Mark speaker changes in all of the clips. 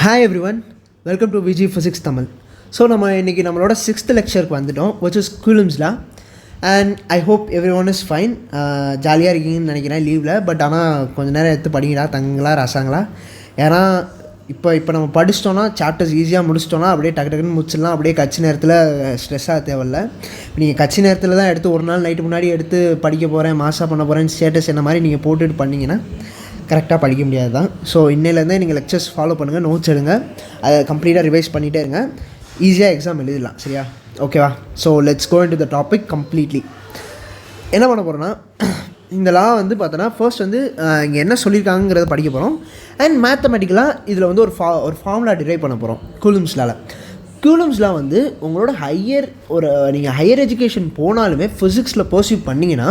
Speaker 1: Hi everyone, welcome to VG Physics Tamil. So நம்ம இன்னைக்கு நம்மளோட 6th லெக்சருக்கு வந்துட்டோம், which is Coulomb's law, and I hope everyone is fine. ஜாலியாக இருக்கீங்கன்னு நினைக்கிறேன் லீவில். பட் ஆனால் கொஞ்சம் நேரம் எடுத்து படிங்களா, தங்களா ரசாங்களா. ஏன்னா இப்போ நம்ம படிச்சிட்டோன்னா சாப்டர்ஸ் ஈஸியாக முடிச்சிட்டோன்னா அப்படியே டக்குன்னு முடிச்சிடலாம். அப்படியே கட்சி நேரத்தில் ஸ்ட்ரெஸ்ஸாக தேவையில்ல. நீங்கள் கட்சி நேரத்தில் தான் எடுத்து ஒரு நாள் நைட்டு முன்னாடி எடுத்து படிக்க போகிறேன், மாசாக பண்ண போகிறேன், ஸ்டேட்டஸ் என்ன மாதிரி நீங்கள் போட்டுட்டு பண்ணிங்கன்னா கரெக்டாக படிக்க முடியாது தான். ஸோ இன்னையிலேருந்தே நீங்கள் லெக்சர்ஸ் ஃபாலோ பண்ணுங்கள், நோட்ஸ் எடுங்க, அதை கம்ப்ளீட்டாக ரிவைஸ் பண்ணிகிட்டே இருங்க. ஈஸியாக எக்ஸாம் எழுதிடலாம், சரியா? ஓகேவா? So let's go into the topic completely. என்ன பண்ண போகிறோன்னா, இந்த லா வந்து பார்த்தோன்னா ஃபர்ஸ்ட் வந்து இங்கே என்ன சொல்லியிருக்காங்கிறத படிக்க போகிறோம். அண்ட் மேத்தமெட்டிக்கலாக இதில் வந்து ஒரு ஃபார்முலா டிரைவ் பண்ண போகிறோம் கூலும்ஸ் லாவில். கூலும்ஸ் லா வந்து உங்களோட நீங்கள் ஹையர் எஜுகேஷன் போனாலுமே ஃபிசிக்ஸில் பர்சியூ பண்ணிங்கன்னா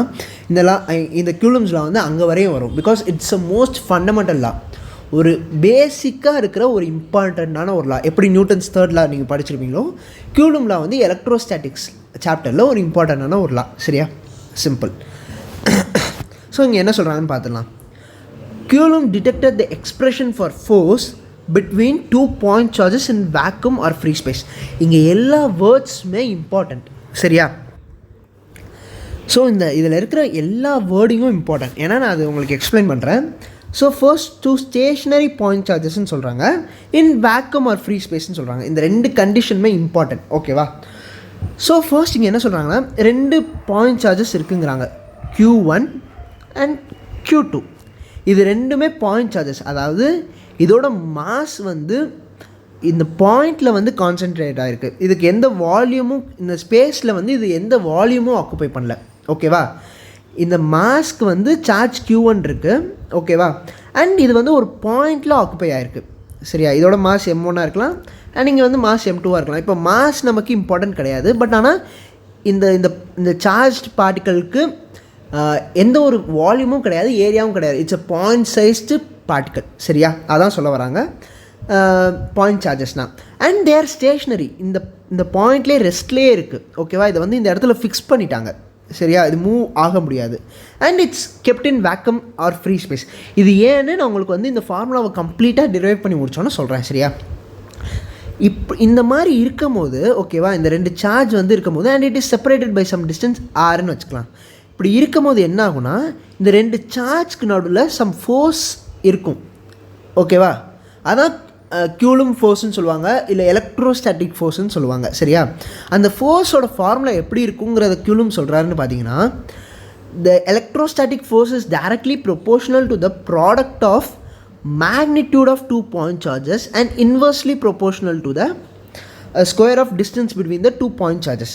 Speaker 1: இந்த கூலும்ஸ் லா வந்து அங்கே வரையும் வரும். Because it's a most fundamental லா, ஒரு பேசிக்காக இருக்கிற ஒரு இம்பார்ட்டண்ட்டான ஒரு லா. எப்படி நியூட்டன்ஸ் தேர்ட் லா நீங்கள் படிச்சிருப்பீங்களோ, கூலும் லா வந்து எலக்ட்ரோஸ்டாட்டிக்ஸ் சாப்டரில் ஒரு இம்பார்ட்டண்ட்டான ஒரு லா, சரியா? சிம்பிள். ஸோ இங்கே என்ன சொல்கிறாங்கன்னு பார்த்துடலாம். Coulomb detected the expression for force between 2 point charges in vacuum or free space. இங்கே எல்லா வேர்ட்ஸுமே இம்பார்ட்டண்ட், சரியா? ஸோ இதில் இருக்கிற எல்லா வேர்டிங்கும் இம்பார்ட்டன்ட். ஏன்னா நான் அது உங்களுக்கு எக்ஸ்பிளைன் பண்ணுறேன். ஸோ ஃபர்ஸ்ட் 2 ஸ்டேஷ்னரி பாயிண்ட் சார்ஜஸ்ன்னு சொல்கிறாங்க, இன் வேக்யூம் ஆர் ஃப்ரீ ஸ்பேஸ்ன்னு சொல்கிறாங்க. இந்த 2 கண்டிஷனுமே இம்பார்ட்டன்ட், ஓகேவா? ஸோ ஃபர்ஸ்ட் இங்கே என்ன சொல்கிறாங்கன்னா, 2 பாயிண்ட் சார்ஜஸ் இருக்குங்கிறாங்க, Q1 அண்ட் Q2. இது ரெண்டுமே பாயிண்ட் சார்ஜஸ். அதாவது இதோட மாஸ் வந்து இந்த பாயிண்டில் வந்து கான்சென்ட்ரேட் ஆகிருக்கு. இதுக்கு எந்த வால்யூமும், இந்த ஸ்பேஸில் வந்து இது எந்த வால்யூமும் ஆக்குப்பை பண்ணல, ஓகேவா? இந்த மாஸ்க்கு வந்து சார்ஜ் Q1 இருக்குது, ஓகேவா? அண்ட் இது வந்து ஒரு பாயிண்டில் ஆக்குப்பை ஆகிருக்கு, சரியா? இதோட மாஸ் M1 இருக்கலாம், அண்ட் இங்கே வந்து மாஸ் M2 இருக்கலாம். இப்போ மாஸ் நமக்கு இம்பார்ட்டன்ட் கிடையாது. பட் ஆனால் இந்த சார்ஜ் பார்ட்டிக்கலுக்கு எந்த ஒரு வால்யூமும் கிடையாது, ஏரியாவும் கிடையாது. It's a point sized particle, சரியா? அதான் சொல்ல வராங்க பாயிண்ட் சார்ஜஸ்னால். அண்ட் தேர் ஸ்டேஷ்னரி, இந்த பாயிண்ட்லேயே ரெஸ்ட்லேயே இருக்குது, ஓகேவா? இதை வந்து இந்த இடத்துல ஃபிக்ஸ் பண்ணிட்டாங்க, சரியா? இது மூவ் ஆக முடியாது. And it's kept in vacuum or free space. இது ஏன்னு நான் உங்களுக்கு வந்து இந்த ஃபார்முலாவை கம்ப்ளீட்டாக டிரைவ் பண்ணி முடிச்சோன்னு சொல்கிறேன், சரியா? இந்த மாதிரி இருக்கும் போது, ஓகேவா, இந்த 2 சார்ஜ் வந்து இருக்கும் போது, and it is separated by some distance ஆர்ன்னு வச்சுக்கலாம். இப்படி இருக்கும் போது என்ன ஆகுனா, இந்த 2 சார்ஜ்க்கு நடுவில் சம் ஃபோர்ஸ் இருக்கும், ஓகேவா? அதான் கூலும் ஃபோர்ஸ்ன்னு சொல்லுவாங்க, இல்லை எலக்ட்ரோஸ்டாட்டிக் ஃபோர்ஸ்ன்னு சொல்லுவாங்க, சரியா? அந்த ஃபோர்ஸோட ஃபார்முலா எப்படி இருக்குங்கிறத கூலும் சொல்கிறாருன்னு பார்த்தீங்கன்னா, the electrostatic force is directly proportional to the product of magnitude of 2 point charges and inversely proportional to the square of distance between the 2 point charges.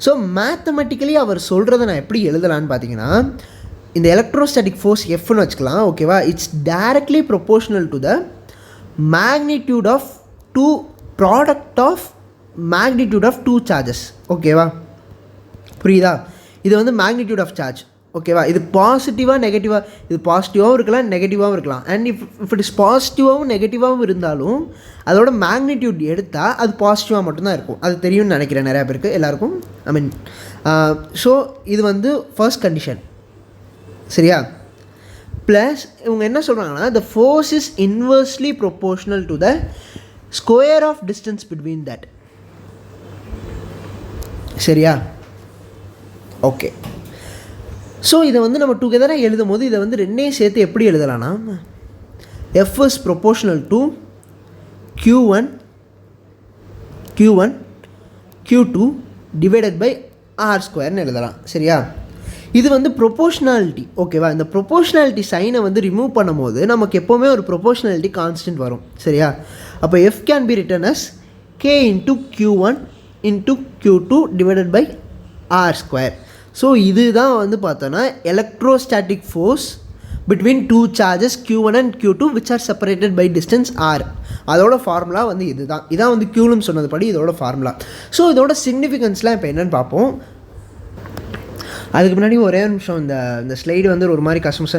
Speaker 1: So mathematically அவர் சொல்கிறத நான் எப்படி எழுதலான்னு பார்த்தீங்கன்னா, இந்த எலக்ட்ரோஸ்டாட்டிக் ஃபோர்ஸ் எஃப்னு வச்சுக்கலாம், ஓகேவா? It's directly proportional to the magnitude of 2 product of magnitude of 2 charges, ஓகேவா? புரியுதா? இது வந்து மேக்னிடியூட் ஆஃப் சார்ஜ், ஓகேவா? இது பாசிட்டிவாக நெகட்டிவாக, இது பாசிட்டிவாகவும் இருக்கலாம், நெகட்டிவாகவும் இருக்கலாம். அண்ட் இஃப் இட் இஸ் பாசிட்டிவாகவும் நெகட்டிவாகவும் இருந்தாலும் அதோட மேக்னிடியூட் எடுத்தால் அது பாசிட்டிவாக மட்டும்தான் இருக்கும். அது தெரியும்னு நினைக்கிறேன் நிறையா பேருக்கு, எல்லாருக்கும். ஐ மீன், ஸோ இது வந்து ஃபர்ஸ்ட் கண்டிஷன், சரியா? ப்ளஸ் இவங்க என்ன சொல்கிறாங்கன்னா, the force is inversely proportional to the square of distance between that, சரியா? ஓகே. ஸோ இதை வந்து நம்ம டுகெதராக எழுதும் போது இதை வந்து ரெண்டையும் சேர்த்து எப்படி எழுதலாம்னா, F is proportional to Q1 Q2 divided by R ஸ்கொயர்னு எழுதலாம், சரியா? இது வந்து ப்ரொபோர்ஷனாலிட்டி, ஓகேவா? இந்த ப்ரொபோர்ஷனாலிட்டி சைனை வந்து ரிமூவ் பண்ணும் போது நமக்கு எப்போவுமே ஒரு ப்ரொபோர்ஷனாலிட்டி கான்ஸ்டன்ட் வரும், சரியா? அப்போ F can be written as K into Q1 into Q2 divided by R square. So இதுதான் வந்து பார்த்தோன்னா electrostatic force between 2 charges Q1 and Q2 which are separated by distance R. அதோட ஃபார்முலா வந்து இதான் வந்து கூலும் சொன்னதுபடி இதோட ஃபார்முலா. ஸோ இதோட சிக்னிஃபிகன்ஸ்லாம் இப்போ என்னென்னு பார்ப்போம். அதுக்கு முன்னாடி ஒரே நிமிஷம், இந்த ஸ்லைடு வந்து ஒரு மாதிரி கஷ்டமாக